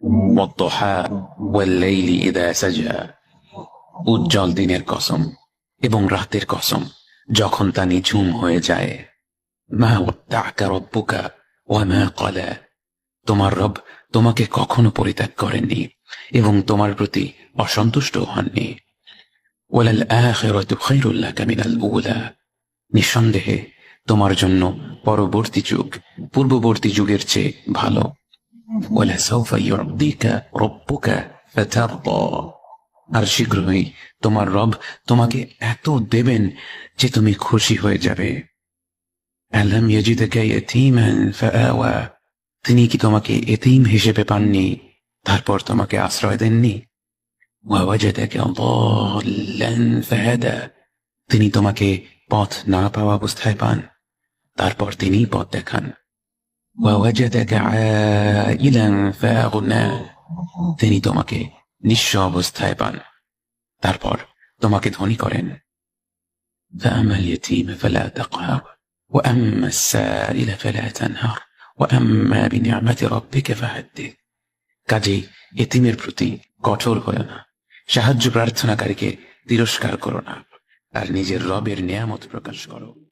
ওয়াদ-দুহা ওয়াল-লাইলি ইযা সাজা, উজ্জ্বল দিনের কসম এবং রাতের কসম যখন তা নিঝুম হয়ে যায়। মা ওয়াদ্দা'কা রাব্বুকা ওয়া মা ক্বালা, তোমার রব তোমাকে কখনো পরিত্যাগ করেননি এবং তোমার প্রতি অসন্তুষ্ট হননি। ওয়ালাল আখিরাতু খায়রুল লাকা মিনাল উলা, নিঃসন্দেহে তোমার জন্য পরবর্তী যুগ পূর্ববর্তী যুগের চেয়ে ভালো। ওয়ালাসাউফা ইউ'তিকা রাব্বুকা ফাতারদা, আর শীঘ্রই তোমার রব তোমাকে এত দেবেন যে তুমি খুশি হয়ে যাবে। আলাম ইয়াজিদকা ইয়াতীমান ফাআওয়া, তিনি কি তোমাকে এতিম হিসেবে পাননি তারপর তোমাকে আশ্রয় দেননি? ওয়া ওয়াজাদাকা দাল্লান ফাহাদা, তিনি তোমাকে পথ না পাওয়া অবস্থায় পান তারপর তিনি পথ দেখান। ওয়া ওয়াজাদাকা আইলান ফাআগনা, তিনি তোমাকে নিঃস্ব অবস্থায় পান তারপর তোমাকে ধনী করেন। فأما اليتيم فلا تقهر وأما السائل فلا تنهر وأما بنعمة ربك فحدث, কাজেই এতিমের প্রতি কঠোর হয়ো না, সাহায্য প্রার্থনাকারীকে তিরস্কার করো না, আর নিজের রবের নিয়ামত প্রকাশ করো।